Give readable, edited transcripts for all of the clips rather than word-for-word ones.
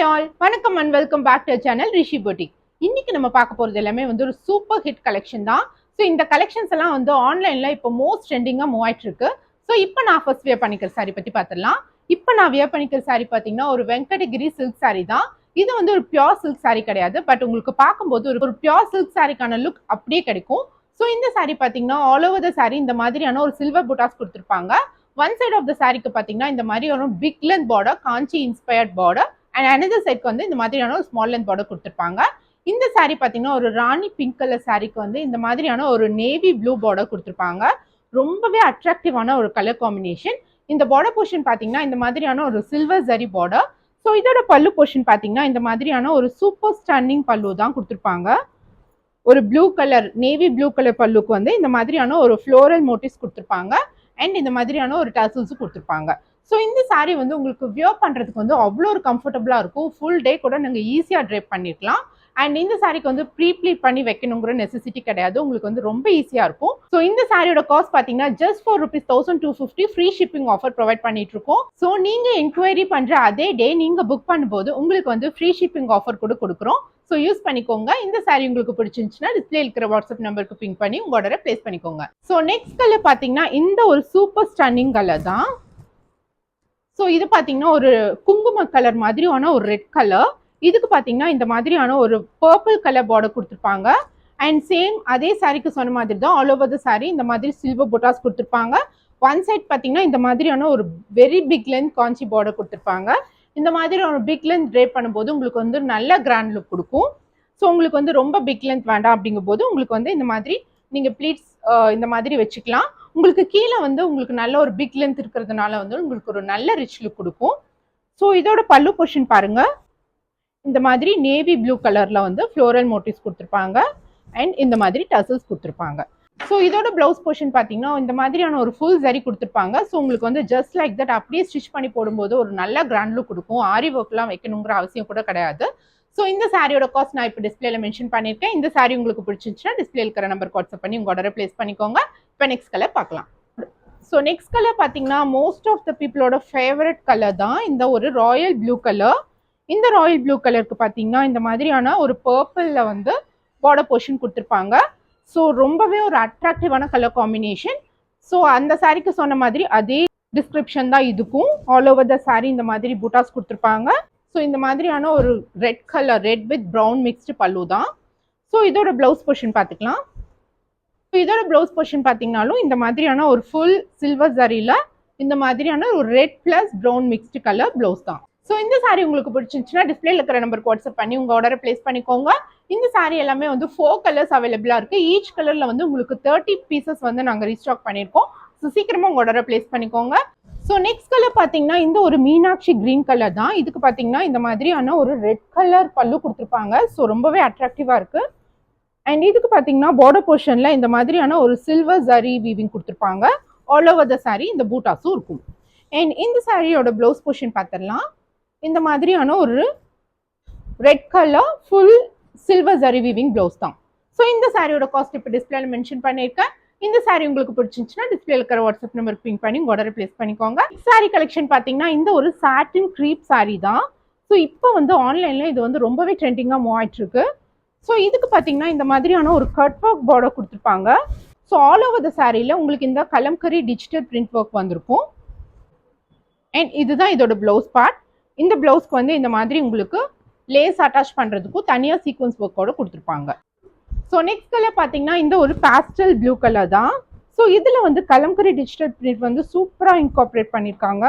Hi all, வணக்கம் and welcome back to our channel Rishi Boutique. இன்னைக்கு நம்ம பார்க்க போறது எல்லாமே வந்து ஒரு சூப்பர் ஹிட் கலெக்ஷன் தான். ஸோ இந்த கலெக்ஷன்ஸ் எல்லாம் வந்து ஆன்லைன்ல இப்போ மோஸ்ட் ட்ரெண்டிங்கா மூவ் ஆயிட்டு இருக்கு. ஸோ இப்போ நான் ஃபர்ஸ்ட் வியர் பண்ணிக்கிற சாரி பத்தி பார்த்துடலாம். இப்போ நான் வியர் பண்ணிக்கிற சாரி பார்த்தீங்கன்னா ஒரு வெங்கடகிரி சில்க் சாரி தான். இது வந்து ஒரு பியோர் சில்க் சாரி கிடையாது, பட் உங்களுக்கு பார்க்கும்போது ஒரு பியோர் சில்க் சாரிக்கான லுக் அப்படியே கிடைக்கும். ஸோ இந்த சாரி பார்த்தீங்கன்னா ஆல் ஓவர் த சாரி இந்த மாதிரியான ஒரு சில்வர் புட்டாஸ் கொடுத்துருப்பாங்க. ஒன் சைட் ஆஃப் த சாரிக்கு பார்த்தீங்கன்னா இந்த மாதிரி ஒரு big length border, Kanchi inspired border, and another சைட்க்கு வந்து இந்த மாதிரியான ஒரு ஸ்மால் லென்த் பார்டர் கொடுத்துருப்பாங்க. இந்த சாரி பார்த்தீங்கன்னா ஒரு ராணி பிங்க் கலர் சாரிக்கு வந்து இந்த மாதிரியான ஒரு நேவி ப்ளூ பார்டர் கொடுத்துருப்பாங்க. ரொம்பவே அட்ராக்டிவான ஒரு கலர் காம்பினேஷன். இந்த பார்டர் போர்ஷன் பார்த்தீங்கன்னா இந்த மாதிரியான ஒரு சில்வர் ஜரி பார்டர். ஸோ இதோட பல்லு போர்ஷன் பார்த்தீங்கன்னா இந்த மாதிரியான ஒரு சூப்பர் ஸ்டன்னிங் பல்லு தான் கொடுத்துருப்பாங்க. ஒரு blue colour, navy blue colour பல்லுக்கு வந்து இந்த மாதிரியான ஒரு ஃப்ளோரல் மோட்டிவ்ஸ் கொடுத்துருப்பாங்க. அண்ட் இந்த மாதிரியான ஒரு டசல்ஸும் கொடுத்துருப்பாங்க. ஸோ இந்த சாரீ வந்து உங்களுக்கு வியர் பண்ணுறதுக்கு வந்து அவ்வளோ ஒரு கம்ஃபர்டபுளாக இருக்கும். ஃபுல் டே கூட நீங்கள் ஈஸியாக ட்ரைப் பண்ணிக்கலாம். அண்ட் இந்த சாரிக்கு வந்து ப்ளீட் பண்ணி வைக்கணுங்கிற நெசசிட்டி கிடையாது, உங்களுக்கு வந்து ரொம்ப ஈஸியாக இருக்கும். ஸோ இந்த சாரியோட காஸ்ட் பார்த்தீங்கன்னா just for ₹1250 free shipping offer provide பண்ணிட்டு இருக்கோம். ஸோ நீங்கள் என்கொயரி பண்ணுற அதே டே நீங்கள் புக் பண்ணும்போது உங்களுக்கு வந்து ஃப்ரீ ஷிப்பிங் ஆஃபர் கூட கொடுக்குறோம். ஸோ யூஸ் பண்ணிக்கோங்க. இந்த சாரி உங்களுக்கு பிடிச்சிருந்துச்சுன்னா டிஸ்பிளே இருக்கிற வாட்ஸ்அப் நம்பருக்கு பிங்க் பண்ணி உங்க ஆர்டரை பிளேஸ் பண்ணிக்கோங்க. ஸோ நெக்ஸ்ட் கலர் பார்த்தீங்கன்னா இந்த ஒரு சூப்பர் ஸ்டன்னிங் கலர் தான். ஸோ இது பார்த்தீங்கன்னா ஒரு குங்கும கலர் மாதிரியான ஒரு ரெட் கலர். இதுக்கு பார்த்தீங்கன்னா இந்த மாதிரியான ஒரு பர்பிள் கலர் பார்டர் கொடுத்துருப்பாங்க. அண்ட் சேம் அதே சாரிக்கு சொன்ன மாதிரி தான் ஆல் ஓவர் த சாரி இந்த மாதிரி சில்வர் புட்டாஸ் கொடுத்துருப்பாங்க. ஒன் சைட் பார்த்தீங்கன்னா இந்த மாதிரியான ஒரு வெரி பிக் லென்த் காஞ்சி பார்டர் கொடுத்துருப்பாங்க. இந்த மாதிரி ஒரு பிக் லென்த் ட்ரேப் பண்ணும்போது உங்களுக்கு வந்து நல்ல கிராண்ட் லுக் கொடுக்கும். ஸோ உங்களுக்கு வந்து ரொம்ப பிக் லென்த் வேண்டாம் அப்படிங்கும் போது உங்களுக்கு வந்து இந்த மாதிரி நீங்கள் ப்ளீட்ஸ் இந்த மாதிரி வச்சுக்கலாம். உங்களுக்கு கீழே வந்து உங்களுக்கு நல்ல ஒரு பிக் லென்த் இருக்கிறதுனால வந்து உங்களுக்கு ஒரு நல்ல ரிச் லுக் கொடுக்கும். ஸோ இதோட பல்லு போர்ஷன் பாருங்க, இந்த மாதிரி நேவி ப்ளூ கலர்ல வந்து ஃப்ளோரல் மோட்டிவ்ஸ் கொடுத்துருப்பாங்க. அண்ட் இந்த மாதிரி டசல்ஸ் கொடுத்துருப்பாங்க. ஸோ இதோட பிளவுஸ் போர்ஷன் பார்த்தீங்கன்னா இந்த மாதிரியான ஒரு ஃபுல் ஜரி கொடுத்துருப்பாங்க. ஸோ உங்களுக்கு வந்து ஜஸ்ட் லைக் தட் அப்படியே ஸ்டிச் பண்ணி போடும்போது ஒரு நல்ல கிராண்ட் லுக் கொடுக்கும். ஆரி ஒர்க்லாம் வைக்கணுங்கிற அவசியம் கூட கிடையாது. ஸோ இந்த சாரியோட காஸ்ட் நான் இப்போ டிஸ்பிளேல மென்ஷன் பண்ணியிருக்கேன். இந்த சாரி உங்களுக்கு பிடிச்சிருந்துச்சுன்னா டிஸ்பிளே இருக்கிற நம்பருக்கு வாட்ஸ்அப் பண்ணி உங்க ஆர்டரை பிளேஸ் பண்ணிக்கோங்க. இப்போ நெக்ஸ்ட் கலர் பார்க்கலாம். ஸோ நெக்ஸ்ட் கலர் பார்த்தீங்கன்னா மோஸ்ட் ஆஃப் த பீப்புளோட ஃபேவரட் கலர் தான் இந்த ஒரு ராயல் ப்ளூ கலர். இந்த ராயல் ப்ளூ கலருக்கு பார்த்தீங்கன்னா இந்த மாதிரியான ஒரு பர்பிளில் வந்து பார்டர் போர்ஷன் கொடுத்துருப்பாங்க. ஸோ ரொம்பவே ஒரு அட்ராக்டிவான கலர் காம்பினேஷன். ஸோ அந்த சாரிக்கு சொன்ன மாதிரி அதே டிஸ்கிரிப்ஷன் தான் இதுக்கும். ஆல் ஓவர் த சாரி இந்த மாதிரி புட்டாஸ் கொடுத்துருப்பாங்க. ஸோ இந்த மாதிரியான ஒரு red colour, red with brown mixed பல்லு தான். ஸோ இதோட பிளவுஸ் போர்ஷன் பார்த்துக்கலாம். இதோட பிளவுஸ் போர்ஷன் பார்த்தீங்கன்னாலும் இந்த மாதிரியான ஒரு ஃபுல் சில்வர் ஜரியில் இந்த மாதிரியான ஒரு red plus brown mixed colour blouse தான். ஸோ இந்த சாரி உங்களுக்கு பிடிச்சிருந்துச்சுன்னா டிஸ்பிளேல இருக்கிற நம்பருக்கு வாட்ஸ்அப் பண்ணி உங்கள் ஆர்டரை பிளேஸ் பண்ணிக்கோங்க. இந்த சாரி எல்லாமே வந்து 4 கலர்ஸ் அவைலபிளாக இருக்குது. ஈச் கலரில் வந்து உங்களுக்கு 30 பீசஸ் வந்து நாங்கள் ரீஸ்டாக் பண்ணியிருக்கோம். ஸோ சீக்கிரமாக உங்கள் ஆர்டரை பிளேஸ் பண்ணிக்கோங்க. ஸோ நெக்ஸ்ட் கலர் பார்த்தீங்கன்னா இந்த ஒரு மீனாட்சி கிரீன் கலர் தான். இதுக்கு பார்த்தீங்கன்னா இந்த மாதிரியான ஒரு ரெட் கலர் பல்லு கொடுத்துருப்பாங்க. ஸோ ரொம்பவே அட்ராக்டிவாக இருக்குது. அண்ட் இதுக்கு பார்த்தீங்கன்னா பார்டர் போர்ஷனில் இந்த மாதிரியான ஒரு சில்வர் ஜரி வீவிங் கொடுத்துருப்பாங்க. ஆல் ஓவர் த சாரி இந்த பூட்டாஸும் இருக்கும். அண்ட் இந்த சாரியோட பிளவுஸ் போர்ஷன் பார்த்துடலாம். இந்த மாதிரியான ஒரு red colour full silver zari weaving blouse தான். ஸோ இந்த சாரியோட காஸ்ட் இப்போ டிஸ்பிளேல மென்ஷன் பண்ணியிருக்கேன். இந்த சாரி உங்களுக்கு பிடிச்சிருந்துச்சுன்னா டிஸ்பிளே இருக்கிற வாட்ஸ்அப் நம்பருக்கு பிங்க் பண்ணி உங்க ஆர்டரை பிளேஸ் பண்ணிக்கோங்க. சாரி கலெக்ஷன் பார்த்தீங்கன்னா இந்த ஒரு சாட்டின் க்ரீப் சாரி தான். ஸோ இப்போ வந்து ஆன்லைன்ல இது வந்து ரொம்பவே ட்ரெண்டிங்காக மூவ் ஆயிட்டு இருக்கு. ஸோ இதுக்கு பார்த்தீங்கன்னா இந்த மாதிரியான ஒரு கட் ஒர்க் பார்டர் கொடுத்துருப்பாங்க. ஸோ ஆல் ஓவர் த சாரியில் உங்களுக்கு இந்த கலம்கரி டிஜிட்டல் பிரிண்ட் ஒர்க் வந்திருக்கும். அண்ட் இதுதான் இதோட பிளவுஸ் பார்ட். இந்த பிளவுஸ்க்கு வந்து இந்த மாதிரி உங்களுக்கு லேஸ் அட்டாச் பண்ணுறதுக்கும் தனியாக சீக்வன்ஸ் ஒர்க்கோட கொடுத்துருப்பாங்க. ஸோ நெக்ஸ்ட் கலர் பார்த்தீங்கன்னா இந்த ஒரு பாஸ்டல் ப்ளூ கலர் தான். ஸோ இதில் வந்து கலம்கரி டிஜிட்டல் பிரிண்ட் வந்து சூப்பராக இன்கார்பரேட் பண்ணியிருக்காங்க.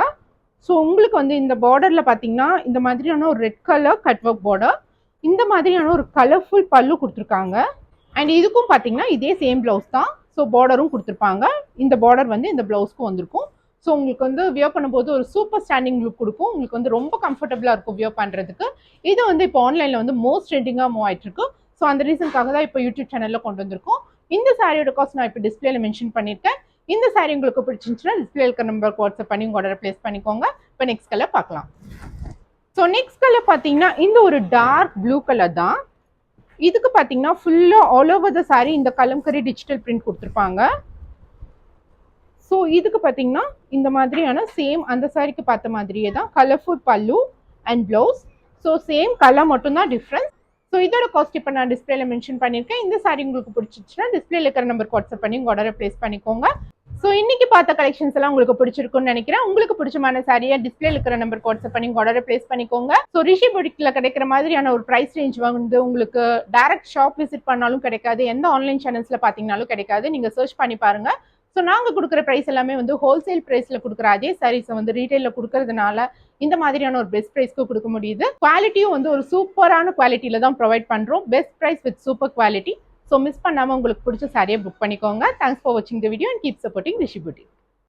ஸோ உங்களுக்கு வந்து இந்த பார்டரில் பார்த்தீங்கன்னா இந்த மாதிரியான ஒரு red colour cut work border, இந்த மாதிரியான ஒரு கலர்ஃபுல் பல்லு கொடுத்துருக்காங்க. அண்ட் இதுக்கும் பார்த்தீங்கன்னா இதே சேம் பிளவுஸ் தான். ஸோ பார்டரும் கொடுத்துருப்பாங்க. இந்த பார்டர் வந்து இந்த பிளவுஸ்க்கும் வந்திருக்கும். ஸோ உங்களுக்கு வந்து வியர் பண்ணும்போது ஒரு சூப்பர் ஸ்டாண்டிங் லுக் கொடுக்கும். உங்களுக்கு வந்து ரொம்ப கம்ஃபர்டபுளாக இருக்கும் வியர் பண்ணுறதுக்கு. இது வந்து இப்போ ஆன்லைனில் வந்து மோஸ்ட் ட்ரெண்டிங்காக மூவ் ஆயிட்டு இருக்கு. ஸோ அந்த ரீசனுக்காக தான் இப்போ யூடியூப் சேனலில் கொண்டு வந்திருக்கோம். இந்த சாரியோட காஸ்ட் நான் இப்போ டிஸ்பிளேல மென்ஷன் பண்ணியிருக்கேன். இந்த சாரி உங்களுக்கு பிடிச்சிருந்துச்சுன்னா டிஸ்பிளே இருக்கிற நம்பருக்கு வாட்ஸ்அப் பண்ணி உங்கள் ஆர்டரை பிளேஸ் பண்ணிக்கோங்க. இப்போ நெக்ஸ்ட் கலர் பார்க்கலாம். ஸோ நெக்ஸ்ட் கலர் பார்த்தீங்கன்னா இந்த ஒரு டார்க் ப்ளூ கலர் தான். இதுக்கு பார்த்தீங்கன்னா ஃபுல்லாக ஆல் ஓவர் த சாரி இந்த கலம்கரி டிஜிட்டல் பிரிண்ட் கொடுத்துருப்பாங்க. ஸோ இதுக்கு பார்த்தீங்கன்னா இந்த மாதிரியான சேம் அந்த சாரிக்கு பார்த்த மாதிரியே தான் கலர்ஃபுல் பல்லு and blouse. So same colour மட்டும் தான் டிஃப்ரென்ஸ். ஸோ இதோட காஸ்ட் இப்போ நான் டிஸ்பிளேல மென்ஷன் பண்ணியிருக்கேன். இந்த சாரி உங்களுக்கு பிடிச்சிச்சுன்னா டிஸ்பிளேல இருக்கிற நம்பருக்கு வாட்ஸ்அப் பண்ணி உங்க ஆர்டரை பிளேஸ் பண்ணிக்கோங்க. ஸோ இன்னைக்கு பார்த்த கலெக்ஷன்ஸ் எல்லாம் உங்களுக்கு பிடிச்சிருக்கும்னு நினைக்கிறேன். உங்களுக்கு பிடிச்சமான சாரியை டிஸ்பிளேல இருக்கிற நம்பருக்கு வாட்ஸ்அப் பண்ணி உங்க ஆர்டரை பிளேஸ் பண்ணிக்கோங்க. ஸோ ரிஷி பொட்டிக்ல கிடைக்கிற மாதிரியான ஒரு பிரைஸ் ரேஞ்ச் வந்து உங்களுக்கு டைரக்ட் ஷாப் விசிட் பண்ணாலும் கிடைக்காது, எந்த ஆன்லைன் சேனல்ஸ்ல பாத்தீங்கன்னாலும் கிடைக்காது. நீங்க சர்ச் பண்ணி பாருங்க. ஸோ நாங்கள் கொடுக்குற ப்ரைஸ் எல்லாமே வந்து ஹோல்சேல் ப்ரைஸில் கொடுக்குற அதே சாரீஸை வந்து ரீட்டைலில் கொடுக்கறதுனால இந்த மாதிரியான ஒரு பெஸ்ட் ப்ரைஸ்க்கு கொடுக்க முடியுது. குவாலிட்டியும் வந்து ஒரு சூப்பரான குவாலிட்டியில் தான் ப்ரொவைட் பண்ணுறோம். Best price with super quality. So miss பண்ணாமல் உங்களுக்கு பிடிச்ச சாரியை புக் பண்ணிக்கோங்க. தேங்க்ஸ் ஃபார் வாட்சிங் the video and keep supporting Rishi boutique.